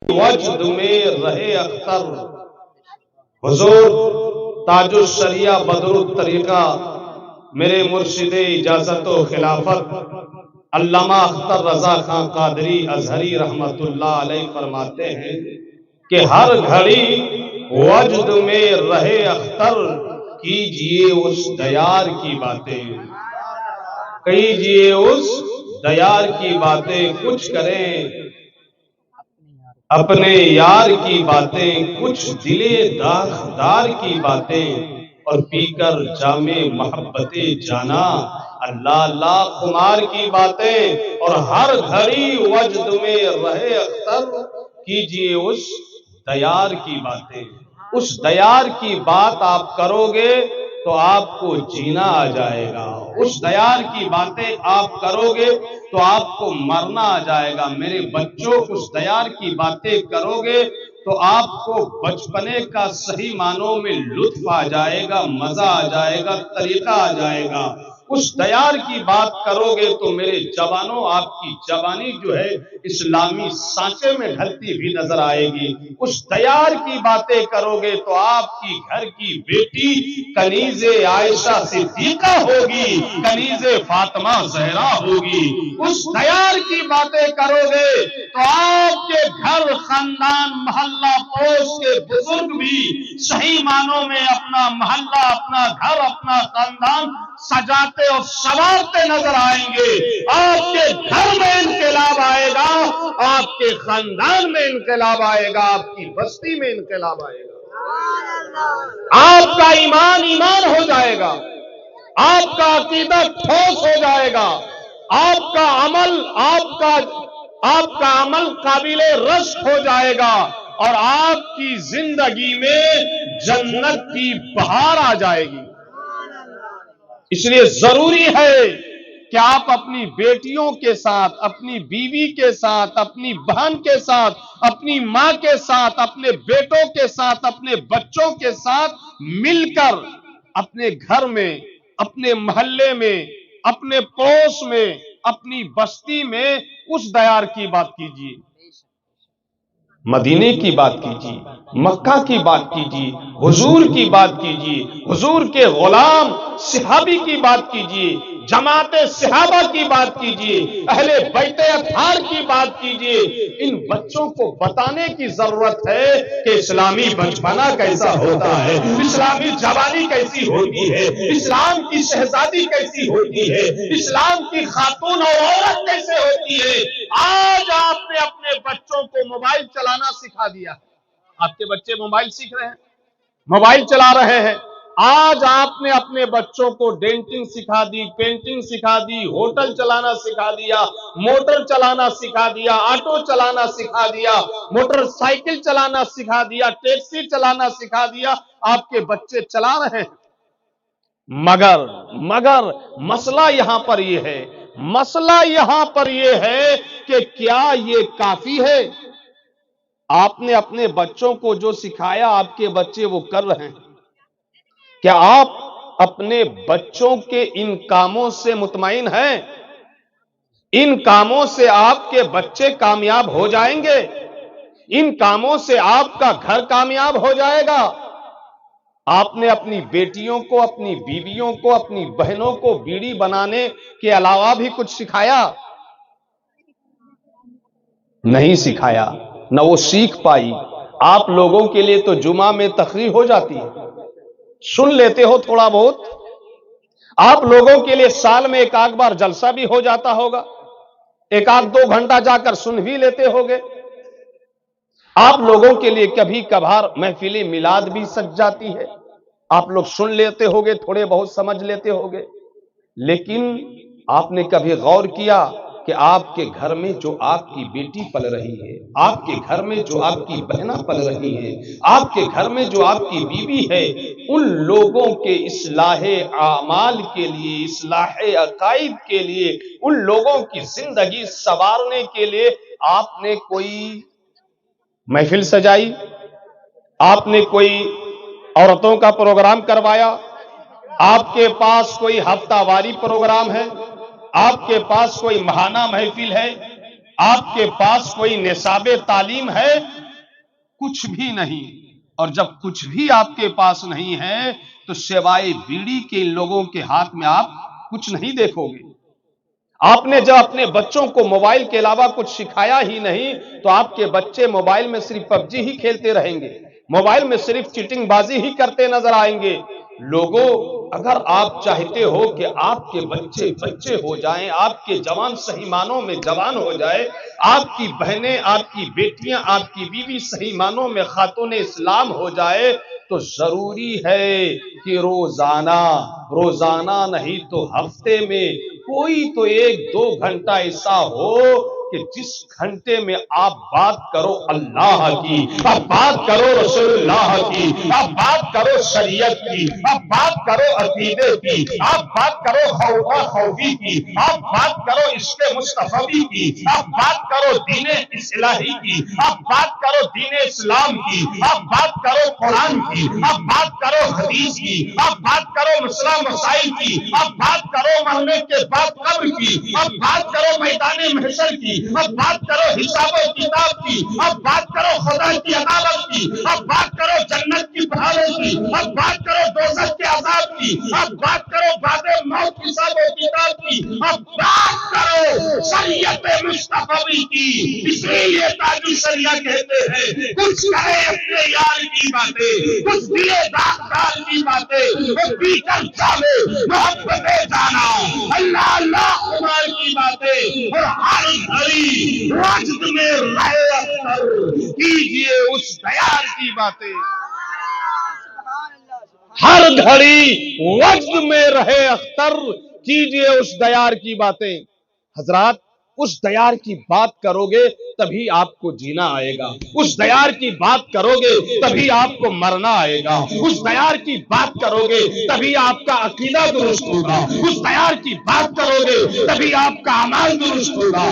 وجد میں رہے اختر، حضور تاج الشریعہ بدر الطریقہ میرے مرشد اجازت و خلافت علامہ اختر رضا خان قادری ازہری رحمت اللہ علیہ فرماتے ہیں کہ ہر گھڑی وجد میں رہے اختر، کیجئے اس دیار کی باتیں، کیجئے اس دیار کی باتیں، کچھ کریں اپنے یار کی باتیں، کچھ دلے داغدار کی باتیں، اور پی کر جام محبت جانا اللہ اللہ خمار کی باتیں، اور ہر گھڑی وجد میں رہے اختر، کیجئے اس دیار کی باتیں۔ اس دیار کی بات آپ کرو گے تو آپ کو جینا آ جائے گا، اس دیار کی باتیں آپ کرو گے تو آپ کو مرنا آ جائے گا۔ میرے بچوں اس دیار کی باتیں کرو گے تو آپ کو بچپنے کا صحیح معنوں میں لطف آ جائے گا، مزہ آ جائے گا، طریقہ آ جائے گا۔ اس دیار کی بات کرو گے تو میرے جوانوں آپ کی جوانی جو ہے اسلامی سانچے میں ڈھلتی بھی نظر آئے گی۔ اس دیار کی باتیں کرو گے تو آپ کی گھر کی بیٹی کنیز عائشہ صدیقہ ہوگی، کنیز فاطمہ زہرا ہوگی۔ اس دیار کی باتیں کرو گے تو آپ کے گھر خاندان محلہ پڑوس کے بزرگ بھی صحیح معنوں میں اپنا محلہ، اپنا گھر، اپنا خاندان سجاتے اور سنوارتے نظر آئیں گے۔ آپ کے گھر میں انقلاب آئے گا، آپ کے خاندان میں انقلاب آئے گا، آپ کی بستی میں انقلاب آئے گا۔ آپ کا ایمان ایمان ہو جائے گا، آپ کا عقیدہ ٹھوس ہو جائے گا، آپ کا عمل قابل رشک ہو جائے گا، اور آپ کی زندگی میں جنت کی بہار آ جائے گی۔ اس لیے ضروری ہے کہ آپ اپنی بیٹیوں کے ساتھ، اپنی بیوی کے ساتھ، اپنی بہن کے ساتھ، اپنی ماں کے ساتھ، اپنے بیٹوں کے ساتھ، اپنے بچوں کے ساتھ مل کر اپنے گھر میں، اپنے محلے میں، اپنے پڑوس میں، اپنی بستی میں اس دیار کی بات کیجیے، مدینے کی بات کیجیے، مکہ کی بات کیجیے، حضور کی بات کیجیے، حضور کے غلام صحابی کی بات کیجیے، جماعت صحابہ کی بات کیجیے، اہل بیت اطہار کی بات کیجیے۔ ان بچوں کو بتانے کی ضرورت ہے کہ اسلامی بچپنا کیسا ہوتا ہے، اسلامی جوانی کیسی ہوتی ہے، اسلام کی شہزادی کیسی ہوتی ہے، اسلام کی خاتون اور عورت کیسے ہوتی ہے۔ آج آپ نے اپنے بچوں کو موبائل چلانا سکھا دیا، آپ کے بچے موبائل سیکھ رہے ہیں، موبائل چلا رہے ہیں۔ آج آپ نے اپنے بچوں کو ڈینٹنگ سکھا دی، پینٹنگ سکھا دی، ہوٹل چلانا سکھا دیا، موٹر چلانا سکھا دیا، آٹو چلانا سکھا دیا، موٹر سائیکل چلانا سکھا دیا، ٹیکسی چلانا سکھا دیا، آپ کے بچے چلا رہے ہیں۔ مگر مسئلہ یہاں پر یہ ہے کہ کیا یہ کافی ہے؟ آپ نے اپنے بچوں کو جو سکھایا آپ کے بچے وہ کر رہے ہیں، کیا آپ اپنے بچوں کے ان کاموں سے مطمئن ہیں؟ ان کاموں سے آپ کے بچے کامیاب ہو جائیں گے؟ ان کاموں سے آپ کا گھر کامیاب ہو جائے گا؟ آپ نے اپنی بیٹیوں کو، اپنی بیویوں کو، اپنی بہنوں کو بیڑی بنانے کے علاوہ بھی کچھ سکھایا؟ نہیں سکھایا، نہ وہ سیکھ پائی۔ آپ لوگوں کے لیے تو جمعہ میں تقریر ہو جاتی ہے، سن لیتے ہو تھوڑا بہت۔ آپ لوگوں کے لیے سال میں ایک آدھ بار جلسہ بھی ہو جاتا ہوگا، ایک آدھ 2 گھنٹہ جا کر سن بھی لیتے ہوگے۔ آپ لوگوں کے لیے کبھی کبھار محفل میلاد بھی سج جاتی ہے، آپ لوگ سن لیتے ہوگے، تھوڑے بہت سمجھ لیتے ہوگے۔ لیکن آپ نے کبھی غور کیا کہ آپ کے گھر میں جو آپ کی بیٹی پل رہی ہے، آپ کے گھر میں جو آپ کی بہنہ پل رہی ہے، آپ کے گھر میں جو آپ کی بیوی ہے، ان لوگوں کے اصلاح اعمال کے لیے، اصلاح عقائد کے لیے، ان لوگوں کی زندگی سنوارنے کے لیے آپ نے کوئی محفل سجائی؟ آپ نے کوئی عورتوں کا پروگرام کروایا؟ آپ کے پاس کوئی ہفتہ واری پروگرام ہے؟ آپ کے پاس کوئی ماہانہ محفل ہے؟ آپ کے پاس کوئی نصاب تعلیم ہے؟ کچھ بھی نہیں۔ اور جب کچھ بھی آپ کے پاس نہیں ہے تو سوائے بیڑی کے ان لوگوں کے ہاتھ میں آپ کچھ نہیں دیکھو گے۔ آپ نے جب اپنے بچوں کو موبائل کے علاوہ کچھ سکھایا ہی نہیں تو آپ کے بچے موبائل میں صرف پب جی ہی کھیلتے رہیں گے، موبائل میں صرف چیٹنگ بازی ہی کرتے نظر آئیں گے۔ لوگوں، اگر آپ چاہتے ہو کہ آپ کے بچے بچے ہو جائیں، آپ کے جوان صحیح معنوں میں جوان ہو جائے، آپ کی بہنیں، آپ کی بیٹیاں، آپ کی بیوی صحیح معنوں میں خاتون اسلام ہو جائے، تو ضروری ہے کہ روزانہ نہیں تو ہفتے میں کوئی تو 1-2 گھنٹہ ایسا ہو کہ جس گھنٹے میں آپ بات کرو اللہ کی، آپ بات کرو رسول اللہ کی، آپ بات کرو شریعت کی، آپ بات کرو عقیدے کی، آپ بات کرو خوفا خوفی کی، آپ بات کرو عشق مصطفی کی، آپ بات کرو دین اصلاحی کی، آپ بات کرو دین اسلام کی، آپ بات کرو قرآن کی، آپ بات کرو حدیث کی، آپ بات کرو مسئلہ مسائل کی، آپ بات کرو مرنے کے بعد قبر کی، آپ بات کرو میدان محشر کی، آپ بات کرو حساب و کتاب کی، آپ بات کرو خدا کی عدالت کی، آپ بات کرو جنت کی بہاروں کی، آپ بات کرو دوزخ کے عذاب کی، آپ بات کرو بعد موت حساب و کتاب کی، آپ بات کرو شریعت مصطفی کی۔ اس لیے تاج الشریعہ کہتے ہیں کچھ کرے اپنے یار کی باتیں، کچھ دیے داغدار کی باتیں، وہ پی کر جاوے محبت جانا، اللہ اللہ خمار کی باتیں، اور ہر گھڑی وجد میں رہے اختر کیجئے اس دیار کی باتیں۔ ہر گھڑی وجد میں رہے اختر کیجئے اس دیار کی باتیں۔ حضرات، اس دیار کی بات کرو گے تبھی آپ کو جینا آئے گا، اس دیار کی بات کرو گے تبھی آپ کو مرنا آئے گا، اس دیار کی بات کرو گے تبھی آپ کا عقیدہ درست ہوگا، اس دیار کی بات کرو گے تبھی آپ کا عمل درست ہوگا۔